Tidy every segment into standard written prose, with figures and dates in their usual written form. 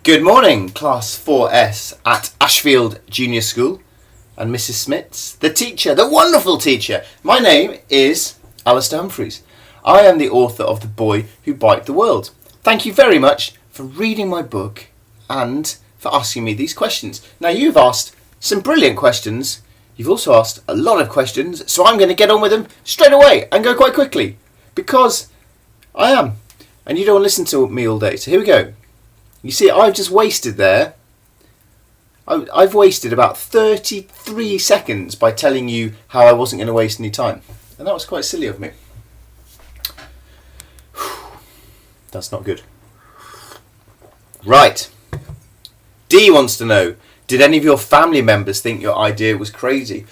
Good morning, Class 4S at Ashfield Junior School and Mrs. Smits, the teacher, the wonderful teacher. My name is Alistair Humphreys. I am the author of The Boy Who Biked the World. Thank you very much for reading my book and for asking me these questions. Now, you've asked some brilliant questions. You've also asked a lot of questions, so I'm going to get on with them straight away and go quite quickly because I am. And you don't want to listen to me all day, so here we go. You see, I've just wasted there. I've wasted about 33 seconds by telling you how I wasn't going to waste any time. And that was quite silly of me. That's not good. Right. D wants to know, did any of your family members think your idea was crazy?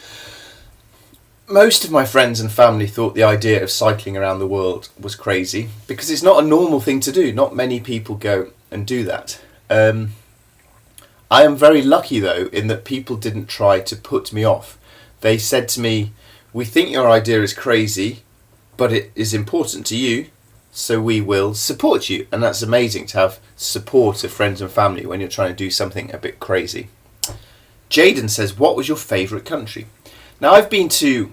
Most of my friends and family thought the idea of cycling around the world was crazy because it's not a normal thing to do. Not many people go and do that. I am very lucky though in that people didn't try to put me off. They said to me, we think your idea is crazy, but it is important to you, so we will support you. And that's amazing to have support of friends and family when you're trying to do something a bit crazy. Jaden says, what was your favourite country? Now I've been to,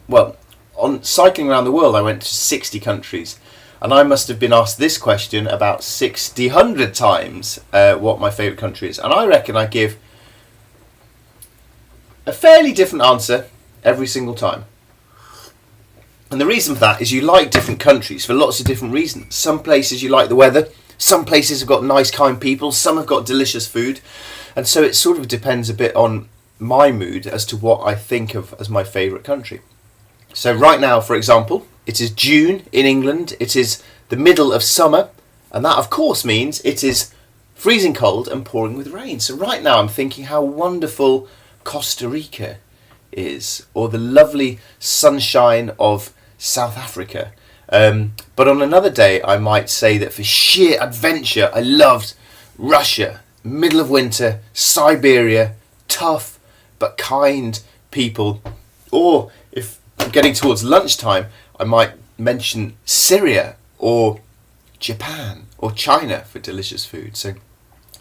on cycling around the world I went to 60 countries. And I must have been asked this question about 100 times what my favourite country is. And I reckon I give a fairly different answer every single time. And the reason for that is you like different countries for lots of different reasons. Some places you like the weather. Some places have got nice, kind people. Some have got delicious food. And so it sort of depends a bit on my mood as to what I think of as my favourite country. So right now, for example, it is June in England. It is the middle of summer. And that, of course, means it is freezing cold and pouring with rain. So right now I'm thinking how wonderful Costa Rica is, or the lovely sunshine of South Africa. But on another day, I might say that for sheer adventure, I loved Russia, middle of winter, Siberia, tough but kind people. Or if I'm getting towards lunchtime, I might mention Syria or Japan or China for delicious food. So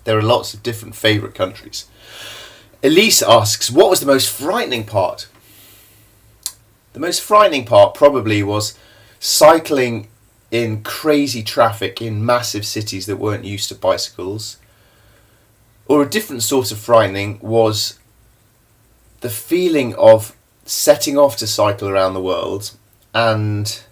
there are lots of different favourite countries. Elise asks, what was the most frightening part? The most frightening part probably was cycling in crazy traffic in massive cities that weren't used to bicycles. Or a different sort of frightening was the feeling of setting off to cycle around the world and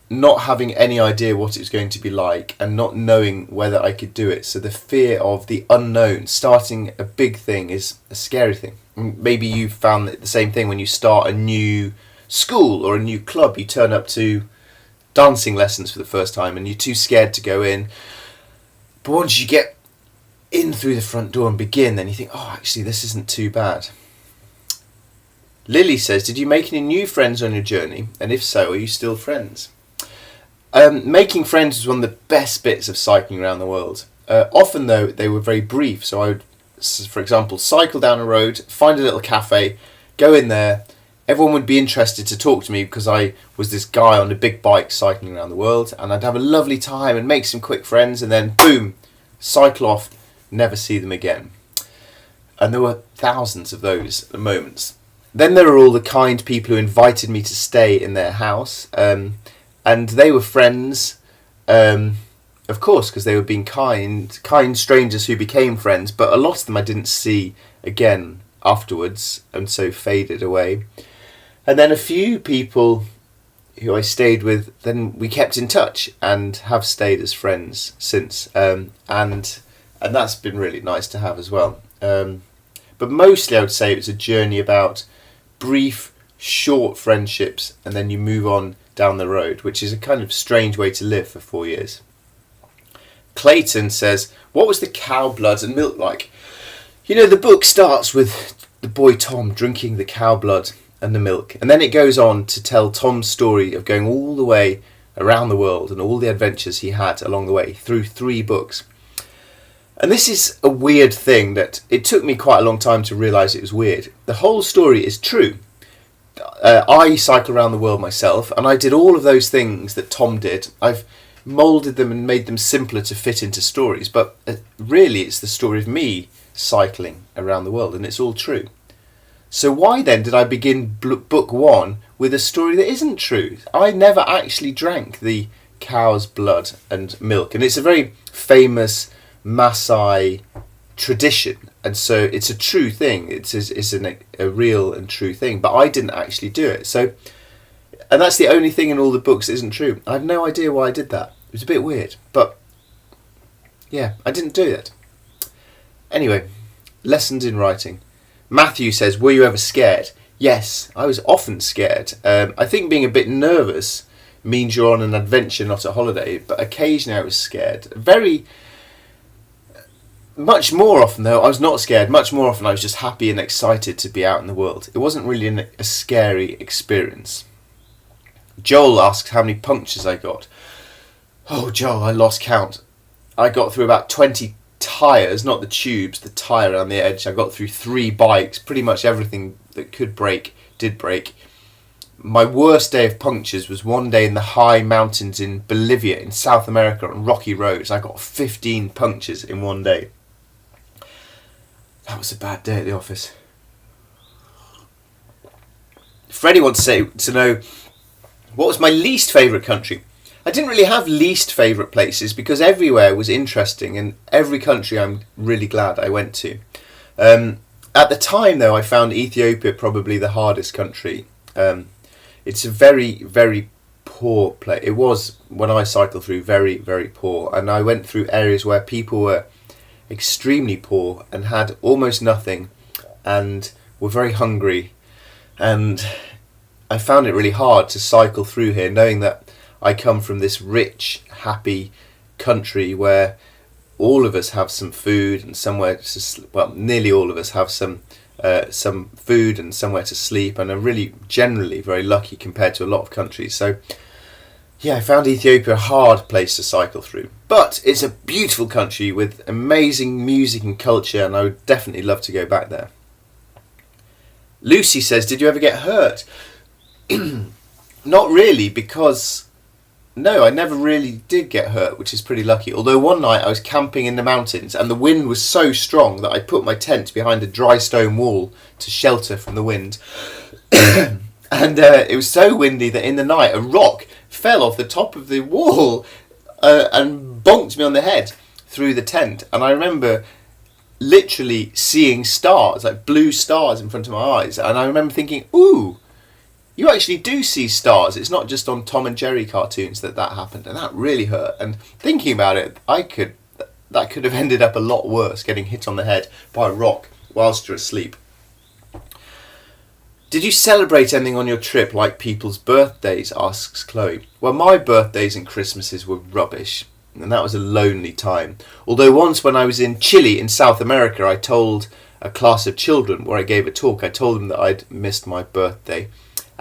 not having any idea what it was going to be like and not knowing whether I could do it. So the fear of the unknown, starting a big thing, is a scary thing. Maybe you've found the same thing when you start a new school or a new club. You turn up to dancing lessons for the first time and you're too scared to go in. But once you get in through the front door and begin, then you think, oh, actually this isn't too bad. Lily says, did you make any new friends on your journey? And if so, are you still friends? Making friends was one of the best bits of cycling around the world. Often though, they were very brief. So I would, for example, cycle down a road, find a little cafe, go in there. Everyone would be interested to talk to me because I was this guy on a big bike cycling around the world, and I'd have a lovely time and make some quick friends, and then boom, cycle off, never see them again. And there were thousands of those moments. Then there are all the kind people who invited me to stay in their house, and they were friends, of course, because they were being kind strangers who became friends, but a lot of them I didn't see again afterwards, and so faded away. And then a few people who I stayed with, then we kept in touch and have stayed as friends since, and that's been really nice to have as well. But mostly I would say it was a journey about brief, short friendships, and then you move on down the road, which is a kind of strange way to live for 4 years. Clayton says, what was the cow blood and milk like? You know, the book starts with the boy Tom drinking the cow blood and the milk, and then it goes on to tell Tom's story of going all the way around the world and all the adventures he had along the way through 3 books. And this is a weird thing that it took me quite a long time to realise it was weird. The whole story is true. I cycle around the world myself, and I did all of those things that Tom did. I've moulded them and made them simpler to fit into stories. But really, it's the story of me cycling around the world, and it's all true. So why then did I begin book one with a story that isn't true? I never actually drank the cow's blood and milk, and it's a very famous Maasai tradition, and so it's a true thing. It's a real and true thing, but I didn't actually do it. So, and that's the only thing in all the books that isn't true. I have no idea why I did that. It was a bit weird, but yeah, I didn't do it. Anyway, lessons in writing. Matthew says, were you ever scared? Yes, I was often scared. I think being a bit nervous means you're on an adventure, not a holiday, but occasionally I was scared. Much more often, though, I was not scared. Much more often, I was just happy and excited to be out in the world. It wasn't really a scary experience. Joel asks how many punctures I got. Oh, Joel, I lost count. I got through about 20 tyres, not the tubes, the tyre around the edge. I got through 3 bikes. Pretty much everything that could break did break. My worst day of punctures was one day in the high mountains in Bolivia, in South America, on rocky roads. I got 15 punctures in one day. That was a bad day at the office. Freddie wants to know, what was my least favourite country? I didn't really have least favourite places because everywhere was interesting, and every country I'm really glad I went to. At the time, though, I found Ethiopia probably the hardest country. It's a very, very poor place. It was, when I cycled through, very, very poor. And I went through areas where people were extremely poor and had almost nothing and were very hungry. And I found it really hard to cycle through here, knowing that I come from this rich, happy country where all of us have some food and somewhere to nearly all of us have some food and somewhere to sleep, and are really generally very lucky compared to a lot of countries. So yeah, I found Ethiopia a hard place to cycle through, but it's a beautiful country with amazing music and culture, and I would definitely love to go back there. Lucy says, did you ever get hurt? Not really, because no, I never really did get hurt, which is pretty lucky. Although one night I was camping in the mountains and the wind was so strong that I put my tent behind a dry stone wall to shelter from the wind. And it was so windy that in the night a rock fell off the top of the wall and bonked me on the head through the tent. And I remember literally seeing stars, like blue stars in front of my eyes. And I remember thinking, ooh, you actually do see stars. It's not just on Tom and Jerry cartoons that happened, and that really hurt. And thinking about it, that could have ended up a lot worse, getting hit on the head by a rock whilst you're asleep. Did you celebrate anything on your trip like people's birthdays, asks Chloe. Well, my birthdays and Christmases were rubbish, and that was a lonely time. Although once when I was in Chile in South America, I told a class of children where I gave a talk, I told them that I'd missed my birthday.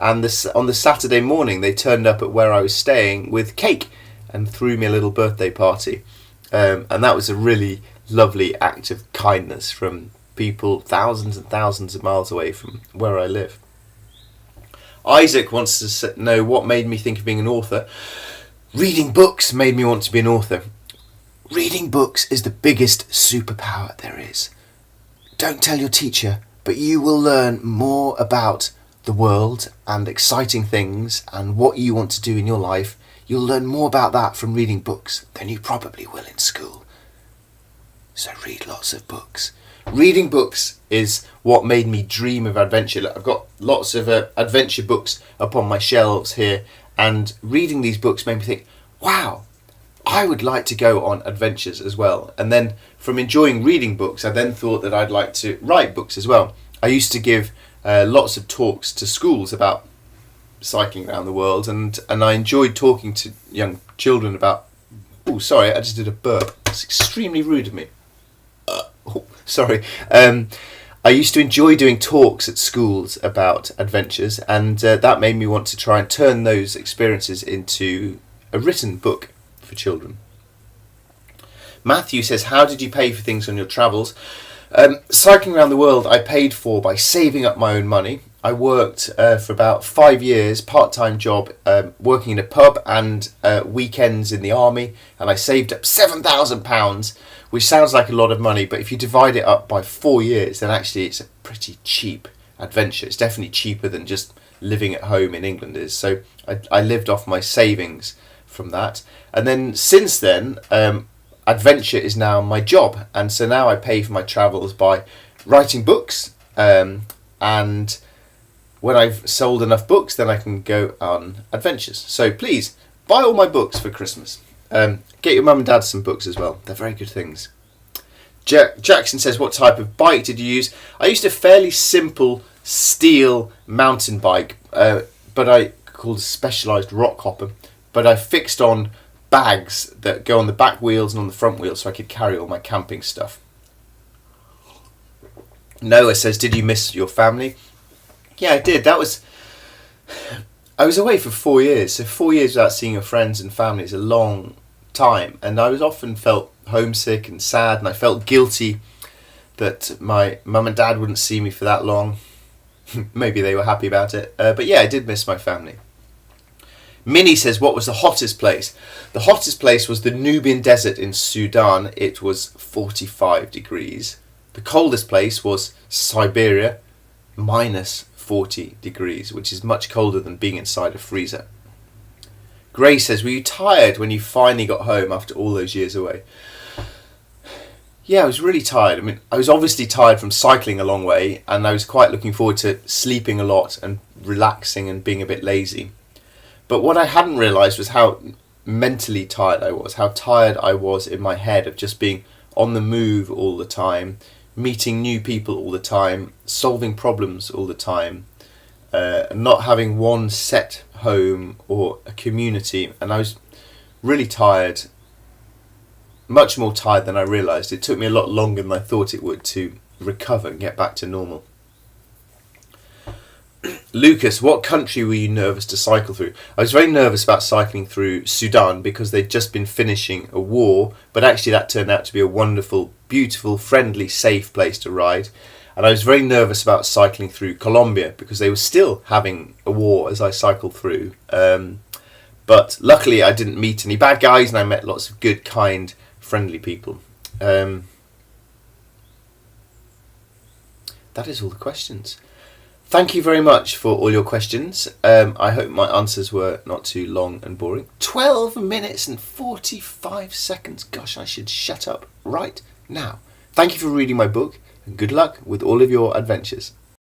And on the Saturday morning, they turned up at where I was staying with cake and threw me a little birthday party. And that was a really lovely act of kindness from people thousands and thousands of miles away from where I live. Isaac wants to know what made me think of being an author. Reading books made me want to be an author. Reading books is the biggest superpower there is. Don't tell your teacher, but you will learn more about the world and exciting things and what you want to do in your life. You'll learn more about that from reading books than you probably will in school. So read lots of books. Reading books is what made me dream of adventure. Look, I've got lots of adventure books up on my shelves here, and reading these books made me think, wow, I would like to go on adventures as well. And then from enjoying reading books, I then thought that I'd like to write books as well. I used to give lots of talks to schools about cycling around the world, and I enjoyed talking to young children about... Oh, sorry, I just did a burp. It's extremely rude of me. Sorry. I used to enjoy doing talks at schools about adventures, and that made me want to try and turn those experiences into a written book for children. Matthew says, how did you pay for things on your travels? Cycling around the world I paid for by saving up my own money. I worked for about 5 years, part-time job, working in a pub and weekends in the army, and I saved up £7,000, which sounds like a lot of money, but if you divide it up by 4 years, then actually it's a pretty cheap adventure. It's definitely cheaper than just living at home in England is. So I lived off my savings from that, and then since then, adventure is now my job, and so now I pay for my travels by writing books, and when I've sold enough books, then I can go on adventures. So please, buy all my books for Christmas. Get your mum and dad some books as well. They're very good things. Jackson says, what type of bike did you use? I used a fairly simple steel mountain bike, but I called a specialised rock hopper. But I fixed on bags that go on the back wheels and on the front wheels so I could carry all my camping stuff. Noah says, did you miss your family? Yeah, I did. I was away for 4 years, so 4 years without seeing your friends and family is a long time, and I was often felt homesick and sad, and I felt guilty that my mum and dad wouldn't see me for that long. Maybe they were happy about it, but yeah, I did miss my family. Minnie says, what was the hottest place? The hottest place was the Nubian desert in Sudan. It was 45 degrees. The coldest place was Siberia, minus 40 degrees, which is much colder than being inside a freezer. Gray says, were you tired when you finally got home after all those years away? Yeah, I was really tired. I mean, I was obviously tired from cycling a long way, and I was quite looking forward to sleeping a lot and relaxing and being a bit lazy. But what I hadn't realised was how mentally tired I was, how tired I was in my head of just being on the move all the time, meeting new people all the time, solving problems all the time, not having one set home or a community. And I was really tired, much more tired than I realised. It took me a lot longer than I thought it would to recover and get back to normal. Lucas, what country were you nervous to cycle through? I was very nervous about cycling through Sudan because they'd just been finishing a war, but actually that turned out to be a wonderful, beautiful, friendly, safe place to ride. And I was very nervous about cycling through Colombia because they were still having a war as I cycled through. But luckily I didn't meet any bad guys, and I met lots of good, kind, friendly people. That is all the questions. Thank you very much for all your questions. I hope my answers were not too long and boring. 12 minutes and 45 seconds. Gosh, I should shut up right now. Thank you for reading my book, and good luck with all of your adventures.